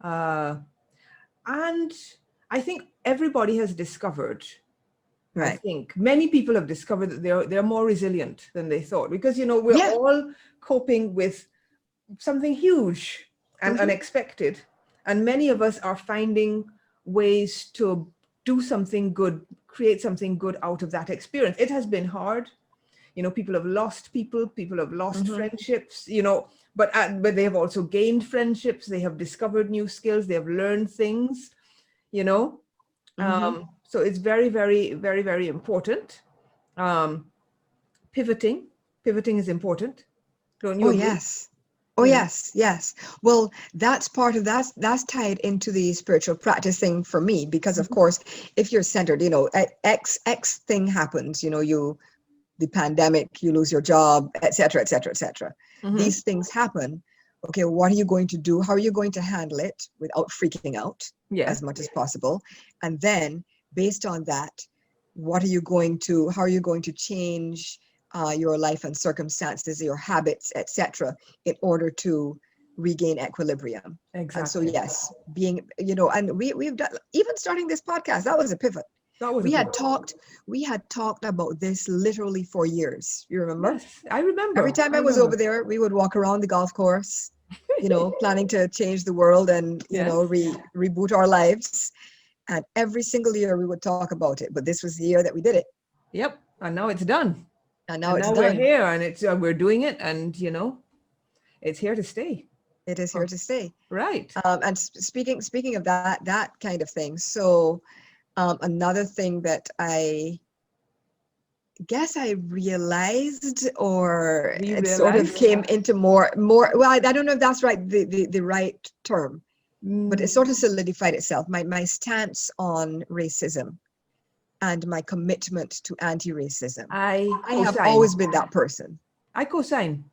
And I think everybody has discovered, I think many people have discovered that they're more resilient than they thought, because, we're all coping with something huge and unexpected. And many of us are finding ways to do something good, create something good out of that experience. It has been hard. People have lost people have lost friendships, but they have also gained friendships. They have discovered new skills. They have learned things, so it's very, very, very, very important. Pivoting is important. Don't you agree? Yes. Oh, yes. Well, that's part of that's tied into the spiritual practice thing for me, because of course, if you're centered, X thing happens, the pandemic, you lose your job, etc., etc., etc. These things happen. Okay, what are you going to do? How are you going to handle it without freaking out as much as possible? And then based on that, how are you going to change your life and circumstances, your habits, etc., in order to regain equilibrium? Exactly. And so yes, being, and we've done, even starting this podcast, that was a pivot. We had talked about this literally for years. You remember? Yes, I remember. Every time I was over there, we would walk around the golf course, planning to change the world and, reboot our lives. And every single year we would talk about it. But this was the year that we did it. Yep. And now it's done. And now it's done. We're here and we're doing it. And, it's here to stay. It is here to stay. Right. And speaking of that kind of thing. So another thing that I guess I realized, or it sort of came into more, well, I don't know if that's right, the right term, but it sort of solidified itself. My stance on racism and my commitment to anti-racism. I have always been that person. I co-sign.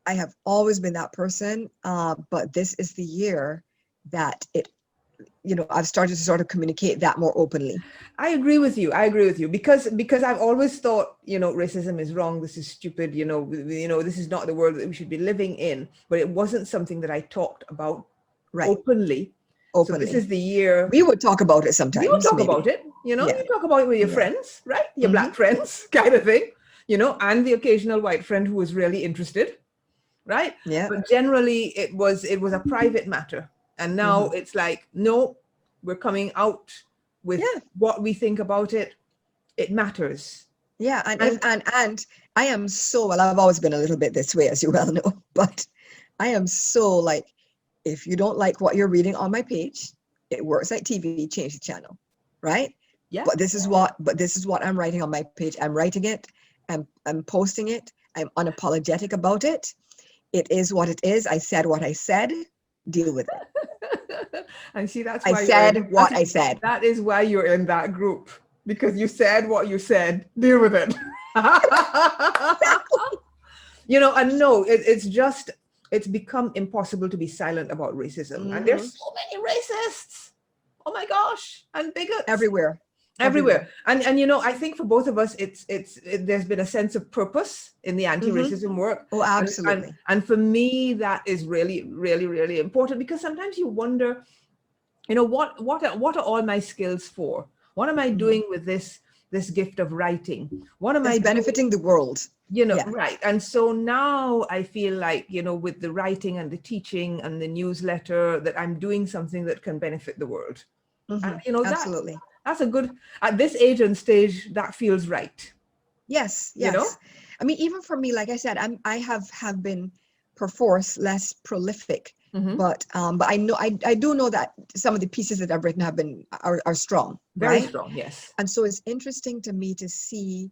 I have always been that person, but this is the year that I've started to sort of communicate that more openly. I agree with you because I've always thought, racism is wrong. This is stupid. This is not the world that we should be living in. But it wasn't something that I talked about openly. So this is the year. We would talk about it sometimes. We would talk about it. You talk about it with your friends, right? Your black friends, kind of thing. And the occasional white friend who was really interested, right? Yeah. But generally, it was a private matter. And now it's like, no, we're coming out with what we think about it. It matters. Yeah, and I am so, well, I've always been a little bit this way, as you well know, but I am so like, if you don't like what you're reading on my page, it works like TV, change the channel, right? Yeah. But this is what I'm writing on my page. I'm writing it, I'm posting it, I'm unapologetic about it. It is what it is. I said what I said. Deal with it. And see, that's why I said what I said. That is why you're in that group, because you said what you said. Deal with it. And no, it's become impossible to be silent about racism. And there's so many racists. Oh my gosh. And bigots. Everywhere. And I think for both of us, there's been a sense of purpose in the anti-racism work. Oh, absolutely. And for me, that is really, really, really important, because sometimes you wonder, what are all my skills for? What am I doing with this gift of writing? What am I benefiting the world? You know, Yeah. right. And so now I feel like, you know, with the writing and the teaching and the newsletter, that I'm doing something that can benefit the world. And, you know, Absolutely. that's a good, at this age and stage, that feels right. Yes, You know? yes. I mean, even for me, like I said, I have been perforce less prolific, but I know I do know that some of the pieces that I've written are strong, Very right? strong, yes. And so it's interesting to me to see,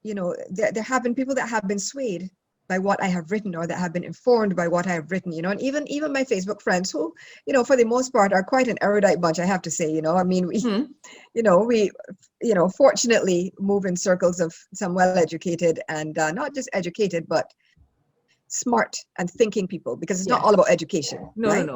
you know, there have been people that have been swayed by what I have written, or that have been informed by what I have written, you know, and even my Facebook friends who, you know, for the most part are quite an erudite bunch, I have to say, you know, I mean, we fortunately move in circles of some well-educated and not just educated, but smart and thinking people, because it's not all about education, right?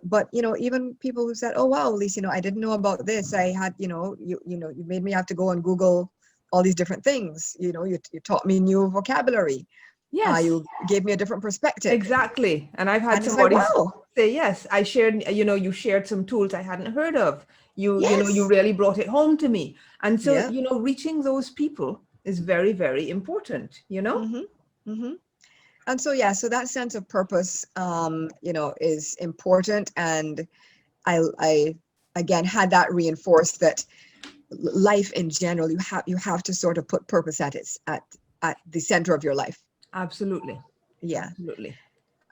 But, you know, even people who said, oh, wow, Lisa, you know, I didn't know about this. I had, you know, you made me have to go and Google all these different things. You know, you taught me new vocabulary. Yes. You gave me a different perspective. Exactly. And I've had And it's somebody like, wow. say, yes, I shared, you know, you shared some tools I hadn't heard of. You know, you Yes. really brought it home to me. And so, Yeah. you know, reaching those people is very, very important, you know? And so, yeah, so that sense of purpose, you know, is important. And I again had that reinforced that life in general, you have to sort of put purpose at the center of your life. Absolutely. Yeah. Absolutely.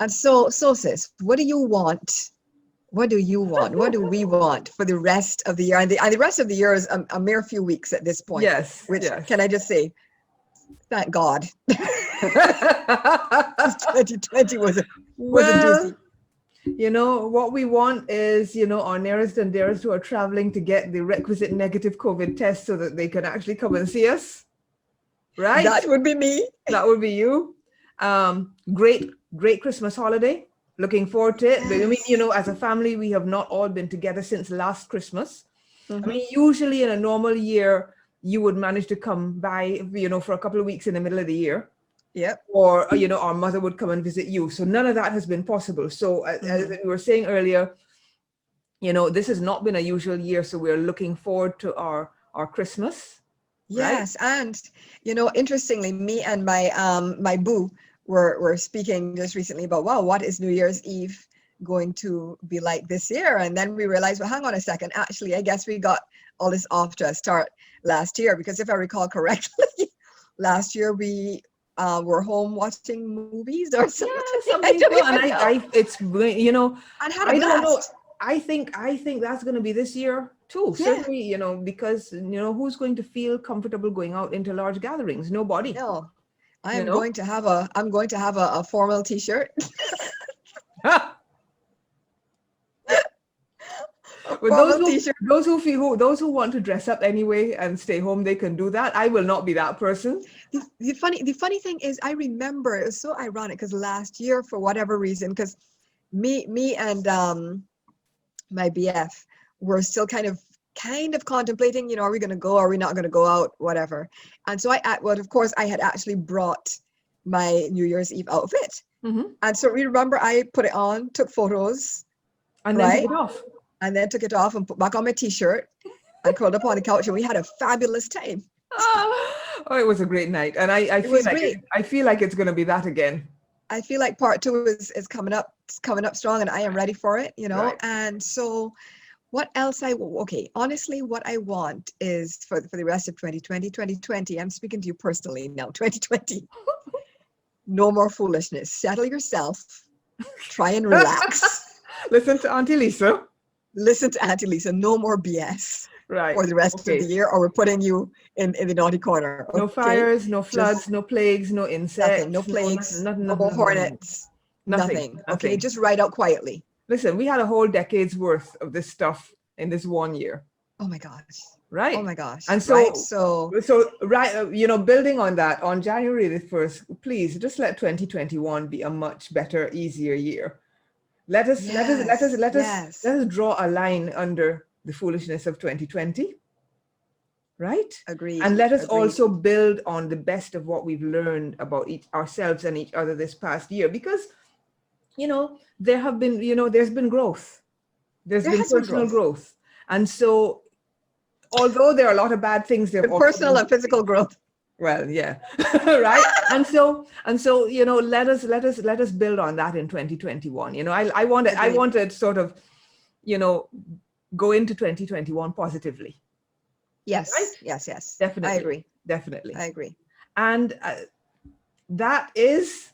And so sis, what do you want? What do you want? What do we want for the rest of the year? And the rest of the year is a mere few weeks at this point. Yes. Which, yes. can I just say, thank God. 2020 was a doozy. You know, what we want is, you know, our nearest and dearest who are traveling to get the requisite negative COVID test so that they can actually come and see us. Right? That would be me. That would be you. Great Christmas holiday. Looking forward to it. But I mean, you know, as a family, we have not all been together since last Christmas. I mean, usually in a normal year, you would manage to come by, you know, for a couple of weeks in the middle of the year. Yep. Or, you know, our mother would come and visit you. So none of that has been possible. So as we were saying earlier, you know, this has not been a usual year. So we're looking forward to our Christmas. Yes. Right? And, you know, interestingly, me and my boo were speaking just recently about, wow, what is New Year's Eve going to be like this year? And then we realized, well, hang on a second. Actually, I guess we got all this off to a start last year, because if I recall correctly, last year we were home watching movies or something. Yeah, something. It's, you know, and had a I don't know. blast. I think that's going to be this year too. Yeah. Certainly, you know, because, you know, who's going to feel comfortable going out into large gatherings? Nobody. No, I'm going to have a formal T-shirt. But those who want to dress up anyway and stay home, they can do that. I will not be that person. The funny thing is, I remember it was so ironic because last year, for whatever reason, because me and my BF were still kind of contemplating, you know, are we going to go? Are we not going to go out? Whatever. And so of course, I had actually brought my New Year's Eve outfit. And so we remember I put it on, took photos, and then took it off. And then took it off and put back on my T-shirt and curled up on the couch, and we had a fabulous time. Oh, it was a great night, and I feel like it's going to be that again. I feel like part 2 is coming up strong, and I am ready for it, you know. Right. And so, what else honestly, what I want is for the rest of 2020. I'm speaking to you personally now. 2020. No more foolishness. Settle yourself. Try and relax. Listen to Auntie Lisa. No more BS. Right. For the rest of the year, or we're putting you in the naughty corner. Okay? No fires, no floods, no plagues, no insects. Nothing, no plagues, no hornets. Nothing. Okay, just ride out quietly. Listen, we had a whole decade's worth of this stuff in this one year. Oh my gosh. Right. Oh my gosh. And so you know, building on that, on January the 1st, please just let 2021 be a much better, easier year. Let us draw a line under the foolishness of 2020, right? Agreed. And let us also build on the best of what we've learned about ourselves and each other this past year, because, you know, there's been growth. There's been personal growth. And so, although there are a lot of bad things, there have personal and physical growth. Well, yeah, right. And so, let us build on that in 2021. I wanted sort of, go into 2021 positively. Yes, Right? yes. Definitely. I agree. Definitely. I agree. And that is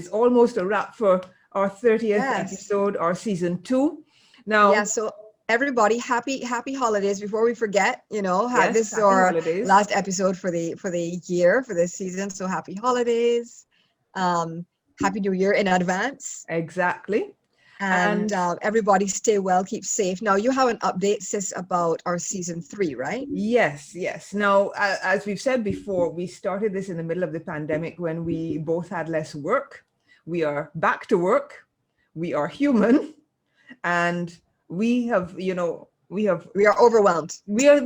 almost a wrap for our 30th episode, our season 2. Now, yeah, so everybody, happy holidays. Before we forget, yes, this is happy our holidays. last episode for the year, for this season. So happy holidays. Happy New Year in advance. Exactly. And everybody stay well, keep safe. Now, you have an update, Sis, about our season 3, right? Yes. Now, as we've said before, we started this in the middle of the pandemic when we both had less work. We are back to work. We are human, and we are overwhelmed. We're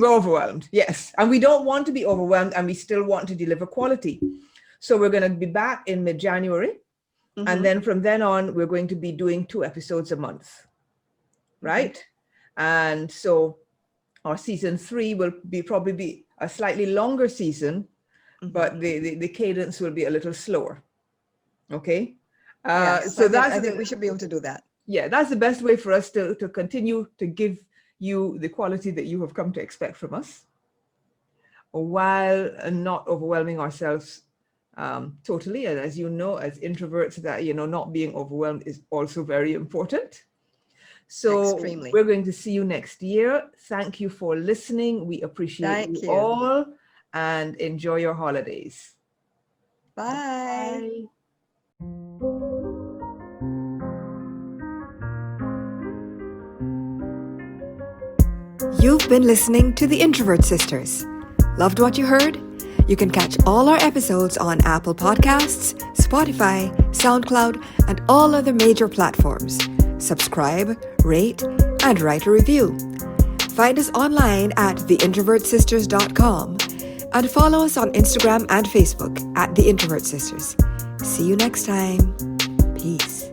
overwhelmed. Yes, and we don't want to be overwhelmed, and we still want to deliver quality. So we're going to be back in mid-January. Mm-hmm. And then from then on, we're going to be doing 2 episodes a month, right? Mm-hmm. And so our season 3 will probably be a slightly longer season, but the cadence will be a little slower. Okay. Yes, so I think we should be able to do that. Yeah, that's the best way for us to continue to give you the quality that you have come to expect from us, while not overwhelming ourselves totally. And as you know, as introverts, that not being overwhelmed is also very important. So extremely. We're going to see you next year. Thank you for listening. We appreciate you all, and enjoy your holidays. Bye. You've been listening to the Introvert Sisters. Loved what you heard? You can catch all our episodes on Apple Podcasts, Spotify, SoundCloud, and all other major platforms. Subscribe, rate, and write a review. Find us online at theintrovertsisters.com and follow us on Instagram and Facebook at The Introvert Sisters. See you next time. Peace.